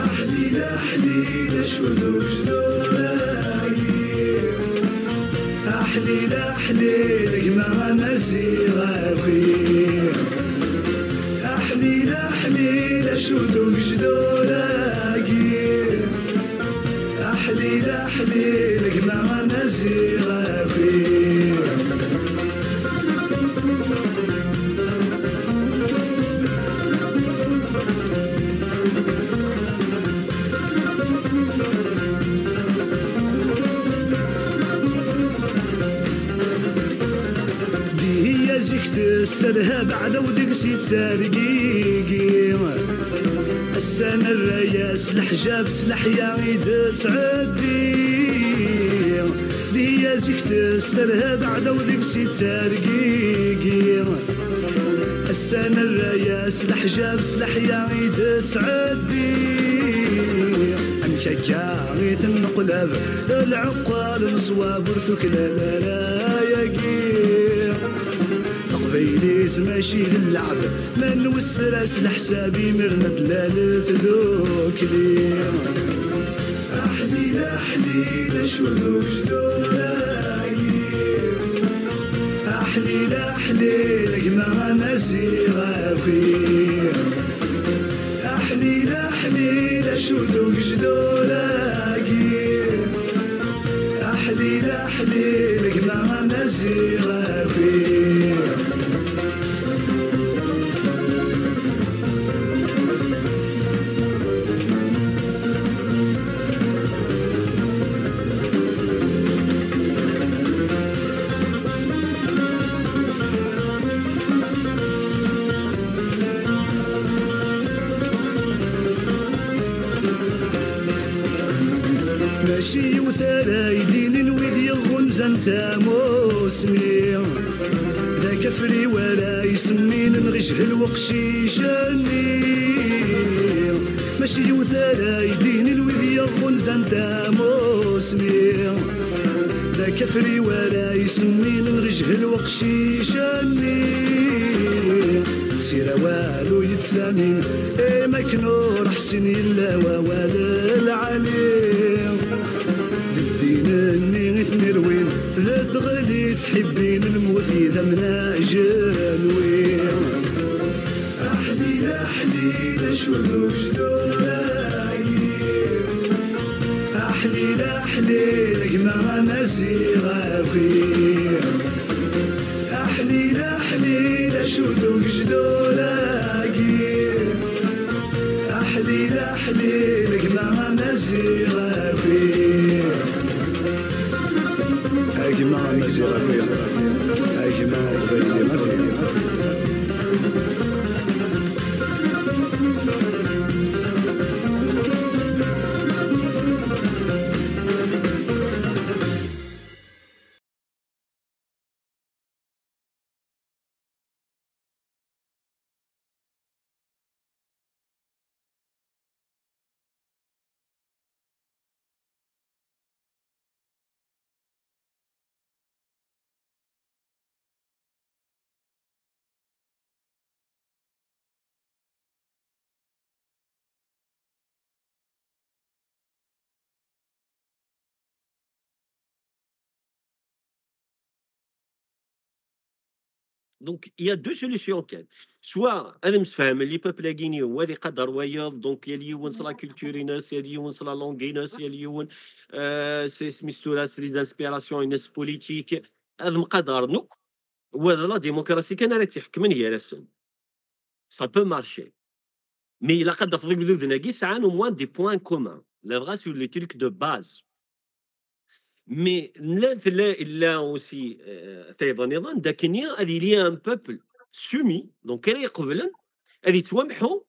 أحليلة أحليلة شدو جدوراكي أحليلة أحليلة كما نسيغاكي أحليلة أحليلة شدو جدوراكي أحليلة أحليلة كما نسيغاكي السرها بعد ودك سيت سارقيقي السنة الرياس الحجاب سلح يا عيد تعدي دي زكت السرها بعد ودك سيت سارقيقي السنة الرياس الحجاب سلح يا عيد تعدي أمشجاعي تنقلب العقال نصواب ورثك لا لا لا يقيم قبيلي تماشي اللعب ما نوسرس لحسابي مرنا دلالة ذوك لي أحليلة أحليلة شذوك جدوراكي أحليلة أحليلة كما نسيغاكي أحليلة أحليلة شذوك جدوراكي أحليلة أحليلة كما نسيغاكي ماشي وثالا يدين الويد يغنزن تاموسني ذا كفري ولا يسمين نغشه الوقشي جاني ماشي وثالا يدين الويد يغنزن تاموسني ذا كفري ولا يسمين نغشه الوقشي جاني سيرا والو يتسامي اي مكنور حسين الا ووال العليم الدين اني غثني الوين ذا تغلي تحبين الموت ذا منا جانوين أحليلة أحليلة شذوك جدوراكي أحليلة أحليلة كما نسيغاكي أحليلة أحليلة شذوك جدوراكي أحليلة أحليلة كما نسيغاكي أجمع نسيغاكي أجمع غيري مريم Donc, il y a deux solutions كان سواء انا متفاهم اللي بوبل غيني هو اللي قدر ويض دونك يا اللي يونس لا كولتور ناس يا اللي يونس لا لونغ ناس يا اللي يون سي سميتو راس لي انسبيراسيون ناس بوليتيك هذا مقدر نوك وهذا لا ديمقراطي كان راه تيحكم من هي رسم سا بو مارشي مي الا قد في ذوك ذناكي ساعه نو موان دي بوين كومان لا فغا سور لي تروك دو باز مي لا الا اوسي ايضا داكنيا غادي ليا ان بوبل سومي دونك كان يقبلن غادي توامحوا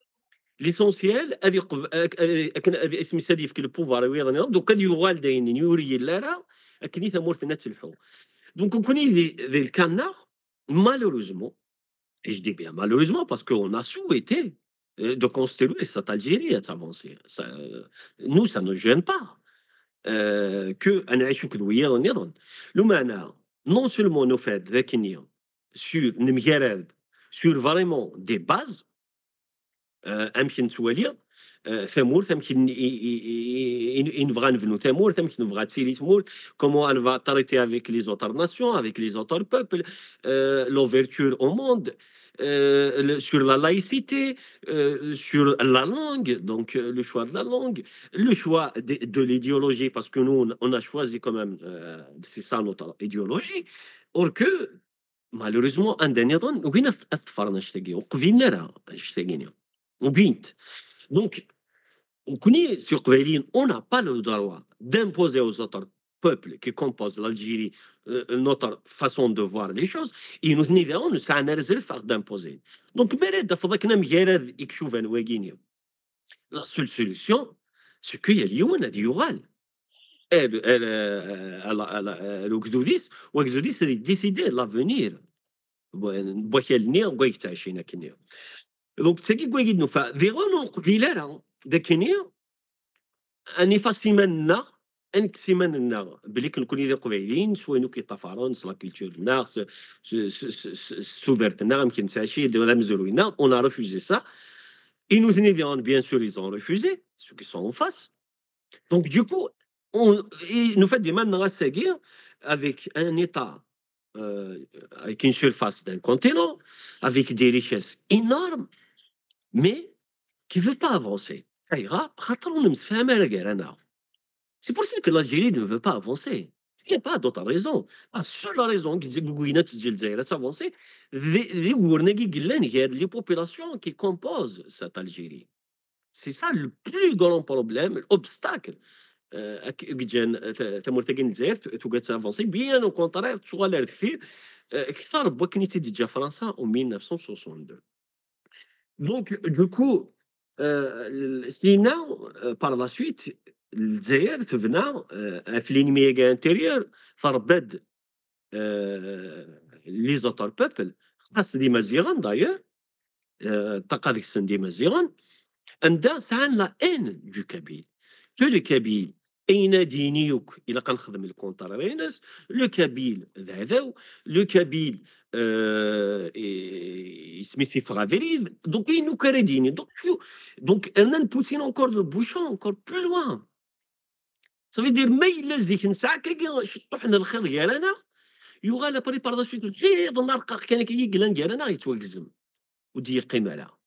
ليسونسيال هذه اسمي سادي في البوفوار ايضا دونك غادي يغال داين يوري لا راه اكني ثمورت نتلحو دونك كوني ذي الكان malheureusement et je dis bien malheureusement parce qu'on a souhaité de construire cette Algérie à avancer nous ça ne gêne pas que نعيشوا كدويه نظن لو معنى non seulement nous fait ذاك النية sur نمجرد sur vraiment des bases أمشي نتوالى ثمور يمكن نبغى نبنوا ثمور يمكن نبغى تسيري ثمور comment elle va traiter avec les autres nations avec les autres peuples l'ouverture au monde sur la laïcité sur la langue donc le choix de la langue le choix de l'idéologie parce que nous on a choisi quand même c'est ça notre idéologie or que malheureusement عندنا نظن وين أثفرنا شتاقي وقفينا راه شتاقينا وبينت donc sur Kveilin, on n'a pas le droit d'imposer aux autres peuples qui composent l'Algérie notre façon de voir les choses. Et nous n'avons pas d'imposer. Donc, la seule solution, c'est qu'il y a l'Iouan du Ural. Le Gdoudis, ou Gdoudis, c'est décider de l'avenir. Donc, c'est qui quoi nous fait? Véron, Villera, de Kenya, أني فاسيمنا انكسيمنا بلي كنكون إذا قبيلين سوا نو كيطافرون لا كولتور سوفرتنا يمكن تاشي ولا مزروينا on a refusé ça et nous Néerlandais bien sûr ils ont refusé ceux qui sont en face donc du coup nous fait des maintenant à seguir avec un état avec une surface d'un continent avec des richesses énormes mais qui veut pas avancer c'est pour ça que l'Algérie ne veut pas avancer. Il n'y a pas d'autre raison. La seule raison que les avancer, les populations qui composent cette Algérie. C'est ça le plus grand problème, l'obstacle. Bien au contraire, tu vois l'air de faire, كثر بوكنيتي ديجا فرنسا en 1962. Donc, du coup, sinon, par la suite, الجزائر تبنى في لينيمي انتيريور فربد لي زوتر بوبل خاص ديما زيغان دايور تلقى ديك السن ديما زيغان عندها ساعان لا ان دو كابيل تو لو كابيل اين دينيوك الا كنخدم الكونترينس لو كابيل ذاذاو لو كابيل سميتي فغافيريد دونك اين كاريديني دونك انا نبوسين انكور لو بوشون انكور بلو لوان Ça veut dire ما إلا زيك نسعى كي شطحنا الخير ديالنا يوغا لا بري بار سويت جيد النار كان كي قلان ديالنا يتوقزم ودي قيمة لها.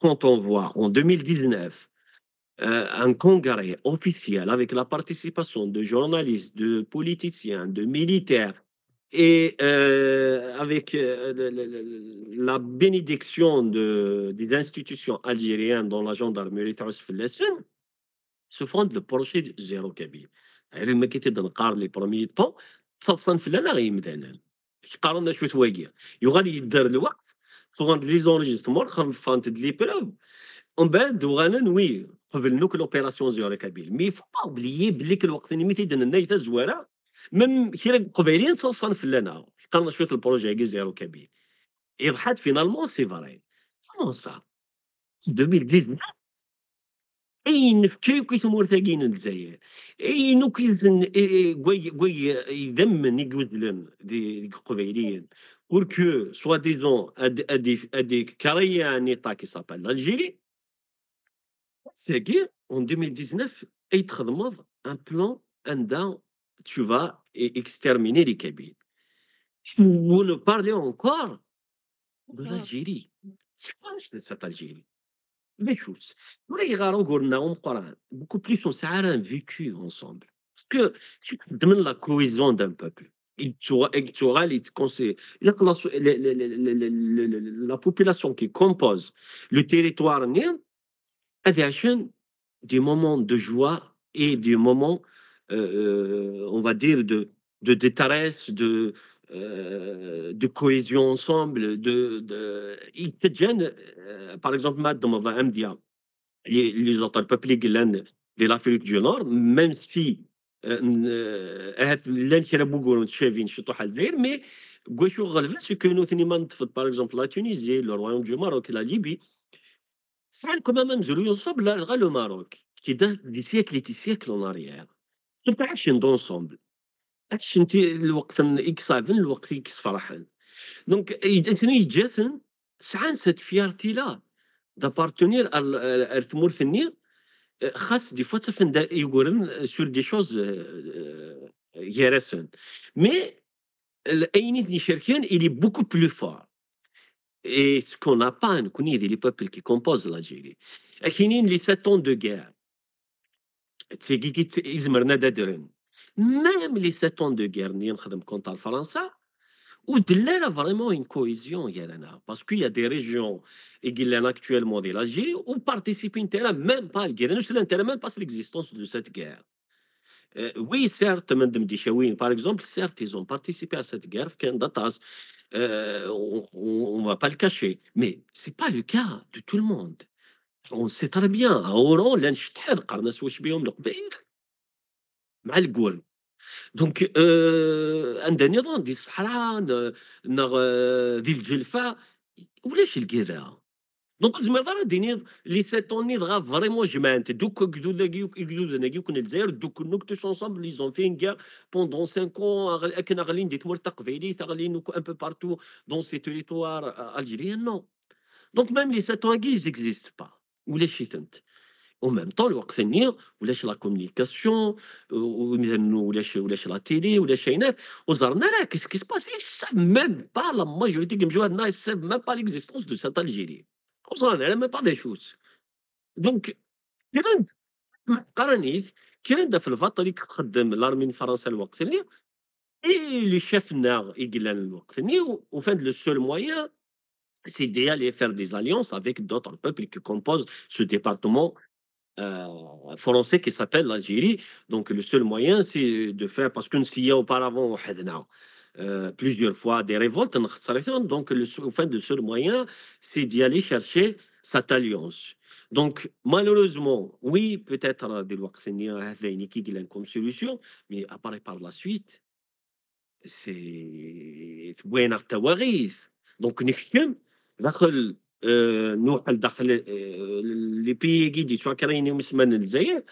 Quand on voit en 2019 un congrès officiel avec la participation de journalistes, de politiciens, de militaires et avec la bénédiction des institutions algériennes dont la gendarmerie transfilation se fonde le projet de zéro Kabyle. لما كي تبدا نقارن لي بروميي طون تصنف لنا غير مدانا قارنا شويه واقيه يغالي يدار الوقت فغاند لي زونجستمون خلفانت لي بروف ومن بعد وغانا نوي قبل نوك لوبيراسيون زيرو كابيل مي فو با اوبليي بلي الوقت اللي ميتي دنا نايتا زواره ميم كي قبيلين تصنف لنا قارنا شويه البروجي كي زيرو كابيل يضحك فينالمون سي فري كومون سا 2019 أين كيف كيسمور ثاقين الجزائر أين كيف قوي يذمن يقولن دي قبيليين pour que soi-disant à des carrières un état qui s'appelle l'Algérie c'est que en 2019 يتخدم un plan عندها tu vas exterminer les Kabyles vous ne parlez encore de l'Algérie c'est quoi cette Algérie les choses. Nous, les Iranais, beaucoup plus on s'est vécu ensemble. Parce que tu demandes la cohésion d'un peuple. La population qui compose le territoire, a des moments de joie et des moments, on va dire, de détresse, de cohésion ensemble, par exemple, les autres peuples de l'Afrique du Nord, même si mais c'est que nous, par exemple, la Tunisie, le Royaume du Maroc, la Libye, c'est quand même ensemble le Maroc, qui date des siècles et des siècles en arrière. C'est pas ensemble. انت الوقت صعبن الوقت فرحان دونك اذا كانوا يتجاثن ساعات cette fierté là d'appartenir à الثمور النير خاص دي فوا تفند يقولن sur des choses يرسن mais الأينيت نشركين il est beaucoup plus fort et ce qu'on n'a pas نكوني les peuples qui composent l'Algérie كاينين les 7 ans de guerre تفيكيكيت يزمرنا دادرن même les 7 ans de guerre اللي نخدم كونتر فرنسا ودلنا vraiment une cohésion يانا parce qu'il y a des régions et qu'il en a actuellement de l'Algérie où participent même pas le guerre nous l'intérêt même pas l'existence de cette guerre. Oui, certes, par exemple, certes, ils ont participé à cette guerre, on ne va pas le cacher, mais ce n'est pas le cas de tout le monde. On sait très bien, à Oran, l'Anchter, قرنا واش بهم القبائل مع القول. Donc, عندنا نظام ديال الصحراء ديال الجلفة ولاش القراءة. دونك زعما ديني لي سيتوني دغا فريمون جمعت دوك قدود كنا الجزائر دوك نوك توش انصامبل لي زون فين كاع بوندون 5 ans كنا غالين دي تمر تقبيلي غالين ان بو بارتو دون سي تيريتوار الجيريان نو دونك ميم لي سيتون كي زيكزيست با ولا شي تنت او ميم طون الوقت ثاني ولاش لا كومونيكاسيون ولاش لا تيلي ولا شينات وزرنا لا كيس كي سباس ميم با لا ماجوريتي كيمجيو هاد الناس ميم با ليكزيستونس دو سات الجيري وصلنا على ما با دي شوز دونك كاين قرانيت كاين في الفتره اللي كتخدم لارمي الفرنسيه الوقت اللي اي لي شيف ناغ يقلان الوقت اللي وفند لو سول موين c'est d'aller faire des alliances avec d'autres peuples qui composent ce département français qui s'appelle l'Algérie. Donc le seul moyen, c'est de faire, parce que s'il y a auparavant plusieurs fois des révoltes, donc le seul moyen, c'est d'y aller chercher cette alliance. Donc malheureusement, oui, peut-être des lois comme solution, mais apparaît par la suite, c'est وين التواريث دونك نحكم داخل نوح داخل لي بيي كيدي شوا كرايني مسمن الجزائر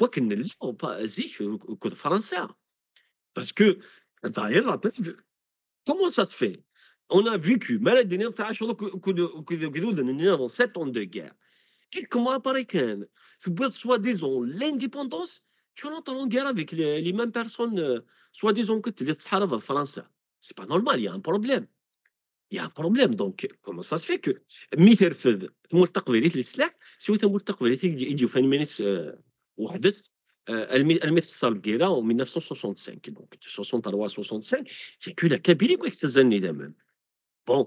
ولكن لا با زيك كود فرنسا باسكو d'ailleurs rappelle comment ça se fait on a vécu mal الدنيا تاع شغل كدود dans 7 ans de guerre quelques mois après كان soi-disant l'indépendance tu rentres en guerre avec les mêmes personnes soi-disant que اللي تحارب فرنسا c'est pas normal il y a un problème il y a un problème donc comment ça se fait que مي ترفض تمر تقبيليت للسلاح سوى تمر تقبيليت يجيو فين مينيس وحدث المثل صار القيرة en 1965 donc 63 65 c'est que la Kabylie qui اختزلني دائما bon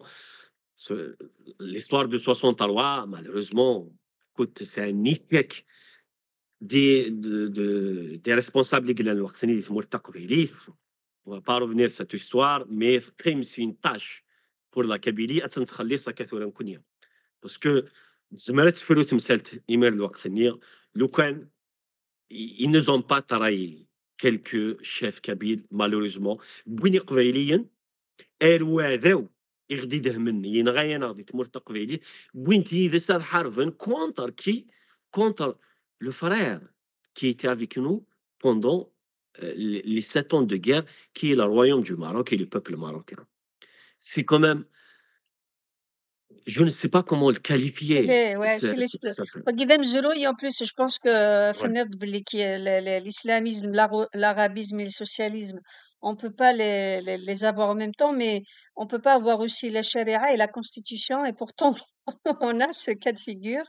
l'histoire de 63 malheureusement écoute c'est un échec des responsables اللي قلنا الوقت ثاني تمر تقبيليت on va pas revenir sur cette histoire mais c'est une tâche pour la Kabylie تخليصها كثيرا كونيا باسكو زمرت فلو تمثلت إيمير الوقت ثاني لو كان ils ne ont pas trahi quelques chefs kabyles malheureusement بوين قبيليا ارواذو يغدي من ينغينا غادي تمر تقبيلي بوين تيدس حرفا contre qui contre le frère qui était avec nous pendant les 7 ans de guerre qui est le royaume du Maroc et le peuple marocain c'est quand même je ne sais pas comment le qualifier c'est l'islam et en plus je pense que l'islamisme l'arabisme et le socialisme on peut pas les avoir en même temps mais on peut pas avoir aussi la charia et la constitution et pourtant on a ce cas de figure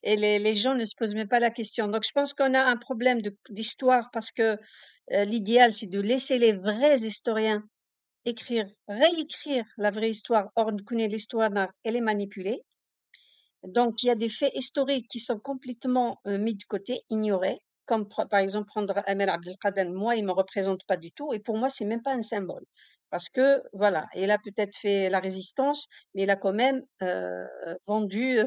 et les gens ne se posent même pas la question donc je pense qu'on a un problème d'histoire parce que l'idéal c'est de laisser les vrais historiens réécrire la vraie histoire. Or, on connaît l'histoire, elle est manipulée. Donc, il y a des faits historiques qui sont complètement mis de côté, ignorés. Comme par exemple prendre Amir Abdelkader, moi, il me représente pas du tout. Et pour moi, c'est même pas un symbole. Parce que, voilà, il a peut-être fait la résistance, mais il a quand même vendu...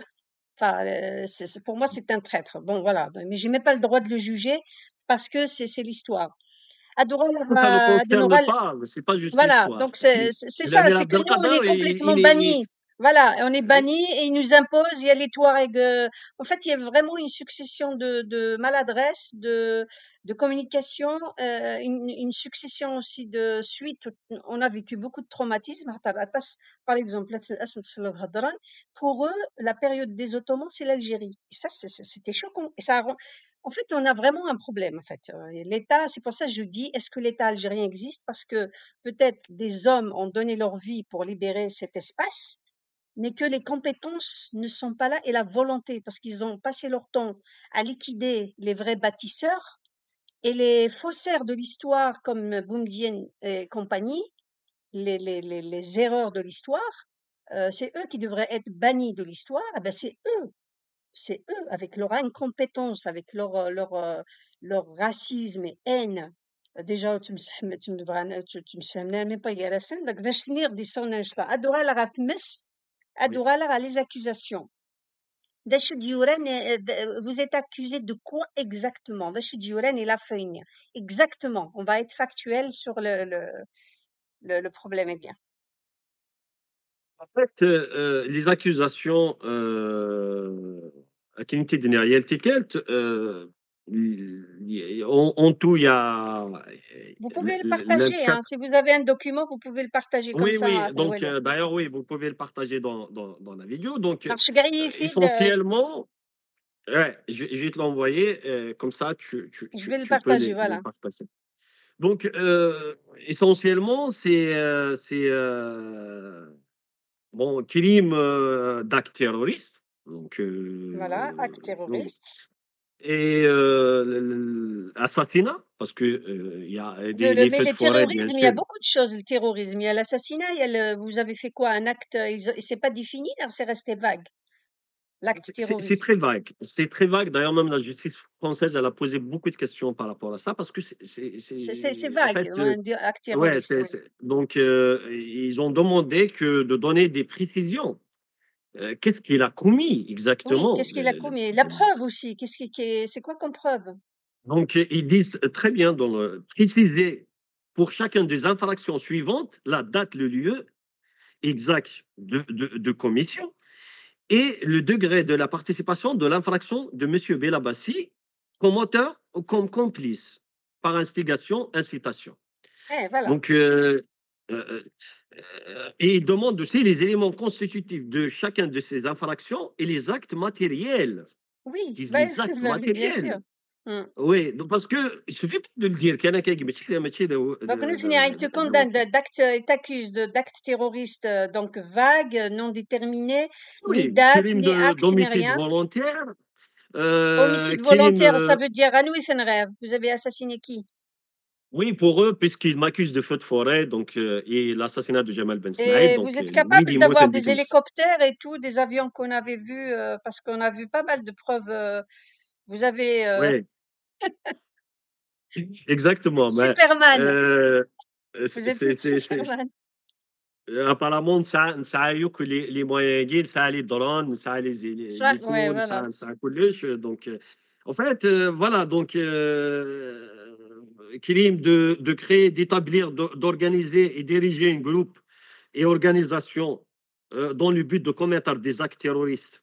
pour moi, c'est un traître. Bon, voilà. Mais j'ai même pas le droit de le juger parce que c'est l'histoire. Ça ne concerne pas, c'est pas juste voilà, l'histoire. donc c'est ça, c'est que nous, on est complètement bannis. Voilà, et on est Oui, banni et ils nous imposent. Il y a les Touaregs. En fait, il y a vraiment une succession de maladresses, de communication, une succession aussi de suites. On a vécu beaucoup de traumatismes. Par exemple, pour eux, la période des Ottomans, c'est l'Algérie. Et ça, c'était choquant. Et en fait, on a vraiment un problème. En fait, l'État, c'est pour ça que je dis, est-ce que l'État algérien existe? Parce que peut-être des hommes ont donné leur vie pour libérer cet espace, mais que les compétences ne sont pas là et la volonté, parce qu'ils ont passé leur temps à liquider les vrais bâtisseurs et les faussaires de l'histoire comme Boumedienne et compagnie, les erreurs de l'histoire, c'est eux qui devraient être bannis de l'histoire. Eh ben c'est eux, avec leur incompétence, avec leur racisme et haine. Déjà, tu me فهمنا même pas يا داك باش نرضي صونا نشطا ادو غير راه تمس oui. ادو غير les accusations. داش ديوران vous êtes accusé de quoi exactement? داش ديوران et la feuille. Exactement. On va être factuel sur le problème est bien. En fait, les accusations كلمتي الدنيا هي التيكات en tout, il y a Vous pouvez le partager, hein. l'indicate. Si vous avez un document, vous pouvez le partager comme Oui, oui, ça. donc d'ailleurs, oui, vous pouvez le partager dans la vidéo. Donc, Alors, je essentiellement, ouais, je vais te l'envoyer, comme ça, vais le tu peux partager, les voilà. partager. Donc, essentiellement, c'est bon, crime d'acte terroriste. Donc, Voilà, acte donc, terroriste. et assassinat, parce que il y a les Mais feux de le forêt, bien terrorisme, il y a sûr. beaucoup de choses. Le terrorisme, il y a l'assassinat, vous avez fait quoi? Un acte, c'est pas défini, alors c'est resté vague, l'acte C'est terrorisme. très vague. C'est très vague. D'ailleurs, même la justice française, elle a posé beaucoup de questions par rapport à ça, parce que C'est en vague, fait, on dit acte ouais, terroriste, oui. donc, ils ont demandé que de donner des précisions. Qu'est-ce qu'il a commis Oui, exactement? qu'est-ce qu'il a commis? La preuve aussi, c'est quoi comme preuve? Donc, ils disent très bien dans préciser pour chacun des infractions suivantes la date, le lieu exact de commission et le degré de la participation de l'infraction de M. Belabassi comme auteur ou comme complice par instigation, incitation. Voilà. Donc, euh, et il demande aussi les éléments constitutifs de chacun de ces infractions et les actes matériels. Ils Oui, disent bah, les actes bah oui, bien sûr. matériels. Oui, donc parce que il suffit pas de le dire. Donc, nous, il te condamne d'acte, il t'accuse d'acte terroriste, donc vague, non déterminé, ni Oui, date, crime ni acte, ni d'homicide rien. volontaire, Homicide crime, volontaire, ça veut dire Anouilh Fenreh. Vous avez assassiné qui? oui, pour eux, puisqu'ils m'accusent de feu de forêt donc, et l'assassinat de Jamal Ben Smaïl, Et vous donc, êtes oui, capable dis-moi, d'avoir t'as des dit. hélicoptères et tout, des avions qu'on avait vus, parce qu'on a vu pas mal de preuves. Vous avez Oui, exactement. Mais, Superman. euh, Vous êtes tout Superman. apparemment, ça a eu que les moyens, ça a les drones, ça a Ça, les ouais, cours, voilà. ça a كلش. Donc, en fait, voilà, donc, crime de créer, d'établir, d'organiser et diriger un groupe et organisation dans le but de commettre des actes terroristes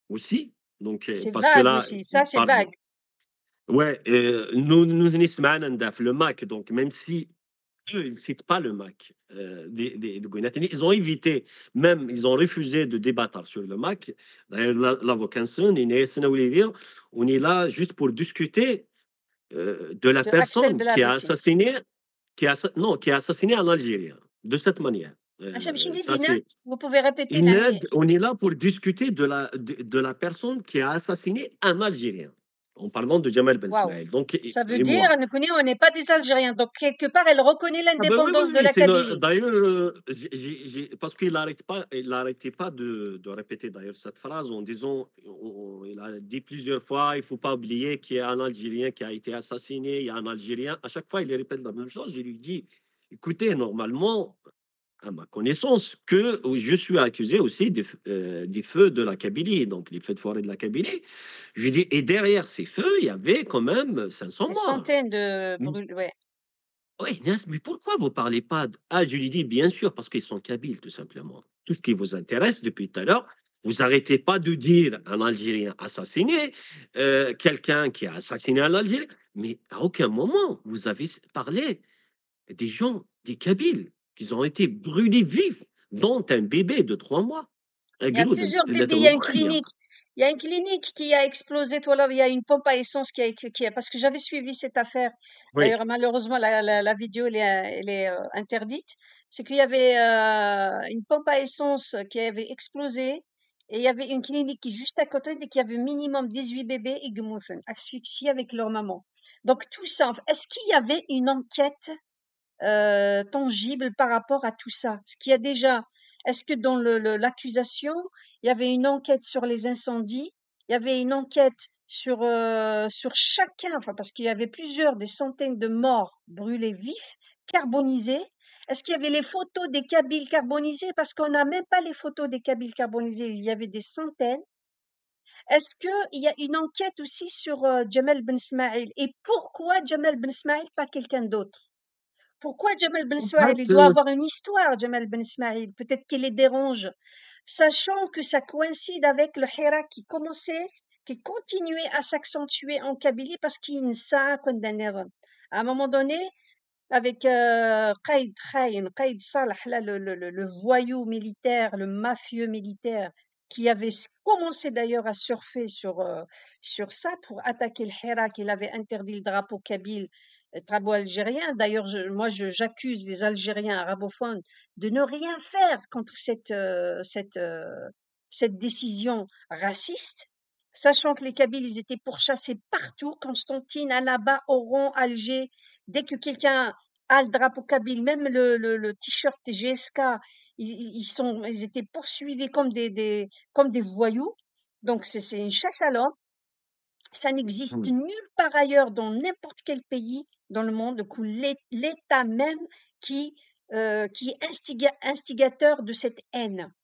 aussi. Donc, C'est parce que vague là, aussi. Ça, il c'est parle de... vague. Ouais, nous نسمعنا ندافع le MAC, donc même si eux, ils ne citent pas le MAC de Gouinatini, ils ont évité, même ils ont refusé de débattre sur le MAC. D'ailleurs, l'avocat on est là juste pour discuter de la De Axel personne qui a Belabessi. assassiné, non, qui a assassiné un Algérien, de cette manière. Ça, c'est Vous pouvez répéter l'année. on est là pour discuter de la personne qui a assassiné un Algérien, en parlant de Jamal Ben Waouh. Smaïl. Donc, Ça veut et dire, moi. on n'est pas des Algériens. Donc, quelque part, elle reconnaît Ah ben oui, oui, l'indépendance de oui, la c'est Kabylie. d'ailleurs, parce qu'il n'arrêtait pas de répéter d'ailleurs cette phrase en disant, il a dit plusieurs fois, il faut pas oublier qu'il y a un Algérien qui a été assassiné, il y a un Algérien. À chaque fois, il répète la même chose. Je lui dis, écoutez, normalement, à ma connaissance, que je suis accusé aussi des feux de la Kabylie, donc les feux de forêt de la Kabylie. Je dis, et derrière ces feux, il y avait quand même 500 Des morts. centaines de brûlés. Ouais. Oui, mais pourquoi vous parlez pas de... Ah, je lui dis, bien sûr, parce qu'ils sont kabyles, tout simplement. tout ce qui vous intéresse depuis tout à l'heure. Vous n'arrêtez pas de dire un Algérien assassiné, quelqu'un qui a assassiné un Algérien, mais à aucun moment vous avez parlé des gens, des Kabyles, qui ont été brûlés vifs, dont un bébé de 3 mois. Un Il y a gros de plusieurs bébés, il y a une clinique. Il y a une clinique qui a explosé, voilà, il y a une pompe à essence parce que j'avais suivi cette affaire. Oui. D'ailleurs, malheureusement, la vidéo, elle est interdite. C'est qu'il y avait une pompe à essence qui avait explosé et il y avait une clinique qui est juste à côté et qui avait minimum 18 bébés asphyxiés avec leur maman. Donc, tout ça, est-ce qu'il y avait une enquête tangible par rapport à tout ça? Est-ce que dans l'accusation, il y avait une enquête sur les incendies? Il y avait une enquête sur chacun, enfin, parce qu'il y avait des centaines de morts brûlés vifs, carbonisés. Est-ce qu'il y avait les photos des Kabyles carbonisés? Parce qu'on n'a même pas les photos des Kabyles carbonisés. Il y avait des centaines. Est-ce qu'il y a une enquête aussi sur Jamal Ben Ismaïl? Et pourquoi Jamal Ben Ismaïl, pas quelqu'un d'autre? Pourquoi Jamal Ben En Ismaïl? fait, Il doit avoir une histoire, Jamal Ben Ismaïl. Peut-être qu'il les dérange, sachant que ça coïncide avec le Hira qui continuait à s'accentuer en Kabylie parce qu'il y a à un moment donné, avec Qaïd Salah, là, le voyou militaire, le mafieux militaire, qui avait commencé d'ailleurs à surfer sur ça pour attaquer le Hira, qu'il avait interdit le drapeau kabyle, drapeau algérien. D'ailleurs, j'accuse les Algériens arabophones de ne rien faire contre cette décision raciste, sachant que les Kabyles, ils étaient pourchassés partout, Constantine, Annaba, Oran, Alger. Dès que quelqu'un a le drapeau kabyle, même le t-shirt GSK, ils étaient poursuivis comme des voyous. Donc, c'est une chasse à l'homme. Ça n'existe nulle part ailleurs dans n'importe quel pays dans le monde que l'État même qui est instigateur de cette haine.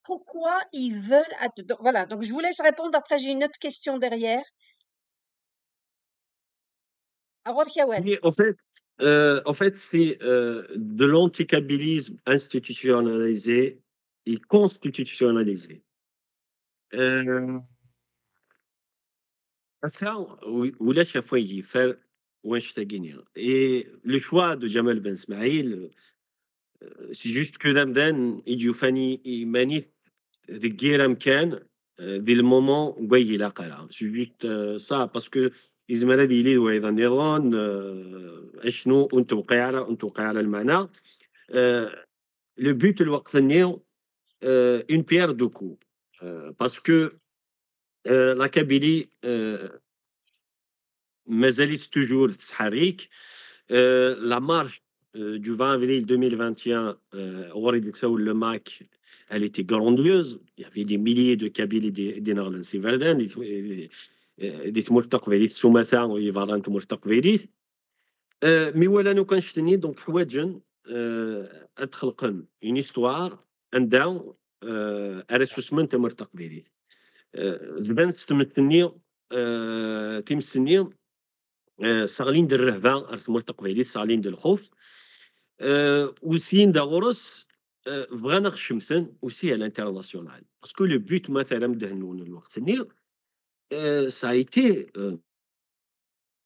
Pourquoi ils veulent... Voilà, donc je vous laisse répondre. Après, j'ai une autre question derrière. Alors, Khiawel. oui, en fait, c'est de l'anticabilisme institutionnalisé et constitutionnalisé. Ça, ولا شافوا يفر واش تاقينيا. Et le choix de Jamal Ben Ismaïl, c'est juste que Lamdan, يجوفاني يماني ذي مكان ذي المومون وي لا قرا. C'est juste ça parce que إذا الذي لي وأيضا نيران اشنو انت وقع على المعنى. Le but الوقت النيو une pierre deux coups. Parce que la Kabylie mazalت toujours تحريك. La marche du 20 avril 2021 le MAC, elle était grandiose. Il y avait des milliers de Kabyles et des Narlands-Siverden, des Tmurtaqvelis, Soumatha, ou Ivaran Tmurtaqvelis. Mais voilà, nous constatons donc Houadjan, أتخلقن une histoire, un down, ressourcement Tmurtaqvelis. زبان تمستني صاغلين د الرهبه ارث مرتقبيلي صاغلين د الخوف وسين دا غرس بغانا خشمثن وسي à l'international parce que le but مثلا دهنون الوقت ني ça a été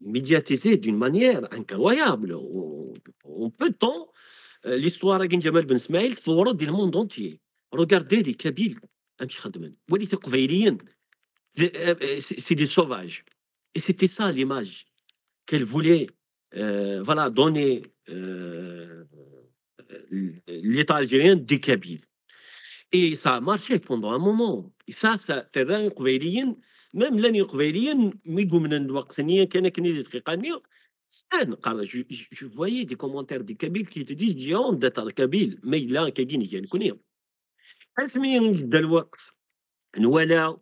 médiatisé d'une manière incroyable en peu de temps. L'histoire de Jamal Ben Ismaïl تطورت dans le monde entier. Regardez les Kabyles امشي خدمن وليت قبيليين c'est des sauvages et c'était ça l'image qu'elle voulait voilà, donner l'État algérien des Kabyles. Et ça a marché pendant un moment. Et ça ترى قبيليين même لاني قبيليين ميقوا من الوقت ثانية كان كنيدي دقيقة je voyais des commentaires des Kabyles qui te disent j'ai honte d'être Kabyle mais là كاين كونيا اسمي دا الوقت نولا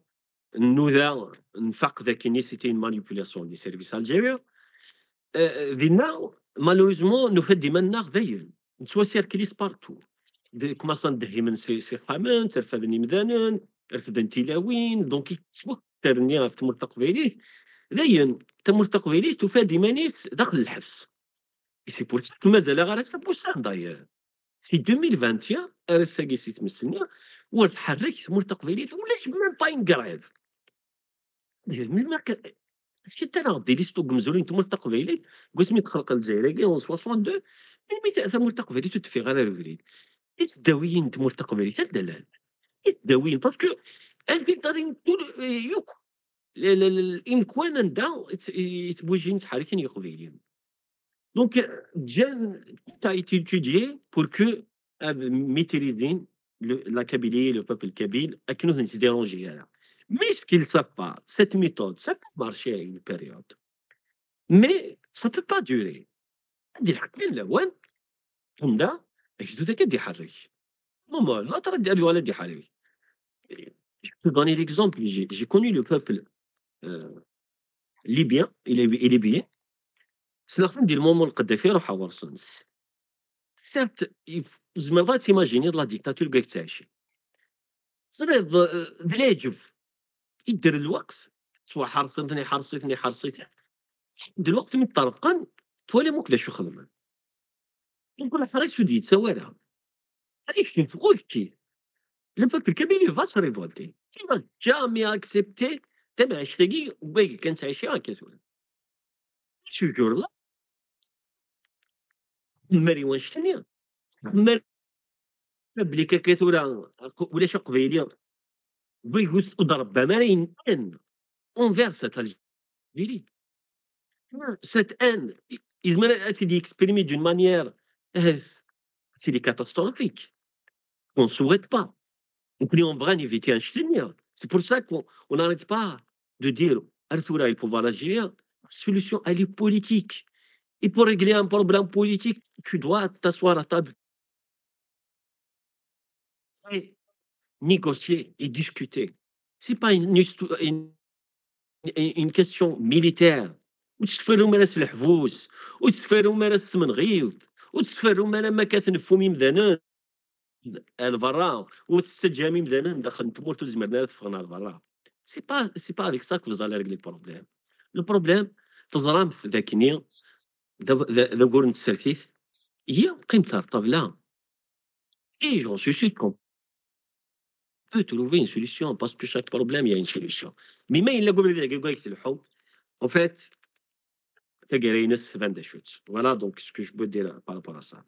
نوذا نفق ذاك c'était une manipulation des services algériens. Malheureusement, nous faisons des manœuvres d'ailleurs. Nous sommes circulés partout. Commençons de من سي خامن ترفدني مدانا رفدن تيلاوين دونك تسوق ترني في تمرتق فيليس داين تمرتق فيليس تفادي مانيت داخل الحبس. سي بور مازال غير سبوسان داير في 2021 ارساكي تمسنيا وتحرك تمر تقبيليت ولاش ميم با اون غريف من ما اسكو انت غدي لي ستوك مزولين تمر تقبيليت قسم يتخلق الجزائري اون 62 من ميت تمر تقبيليت وتفي غير الفريد الداويين تمر تقبيليت الدلال الداويين باسكو الفلترين يوك الامكان دا يتبوجين تحركين يقبيلين دونك déjà, tout a été étudié pour que maîtriser la Kabylie, le peuple kabyle, et que nous se déranger. Mais ce qu'ils ne savent pas, cette méthode, ça peut marcher à une période. Mais ça ne peut pas durer. دير حقين الاوان تمدا يجدو كدي حرك ماما لا تردي هذه ولا دي حرك. Je peux donner l'exemple, j'ai connu le peuple libyen, il est bien. سنخدم ديال مومو القدافي روح ورسون سيرت زعما تيماجيني لا ديكتاتور كاك تعيشي صريض دلاجف يدير الوقت سوا حرصيتني دير الوقت من طرقان توالي موك لاش يخدم نقول حريت شو ديت سوالها عريف تقول كي le peuple kabyle va se révolter il va jamais accepter تبع عشتاقي وباقي كانت عايشة كتقول شو جور لا مري وانشتني مري بلي كاكاتورا ولاش قبيليه بغى يضرب بمارين ان envers cette Algérie. Cette haine, il m'a été exprimé d'une manière, c'est catastrophique. On ne souhaite pas. Donc, on va éviter un chien. C'est pour ça qu'on n'arrête pas de dire Arthur a le pouvoir algérien. La solution, elle est politique. Et pour régler un problème politique, tu dois t'asseoir à table et négocier et discuter. Ce n'est pas une question militaire. وتستفروا مالا الحبوس وتستفروا مالا السمنغيوت وتستفروا مالا ما كتنفوا ميمدانا البرا وتستجامي مدانا داخل تمورتو زمرنا تفغنا البرا سي با افيك سا كو فوز ريغلي البروبليم لو بروبليم تزرام في ذاكني دابا نتسالتيت هي قيمتها الطابله اي جون سو سيت كون peut trouver une solution parce que chaque problème il y a une solution mais ما الا قبل الحب en fait Figueirense vend des chutes. Voilà donc ce que je peux dire par rapport à ça.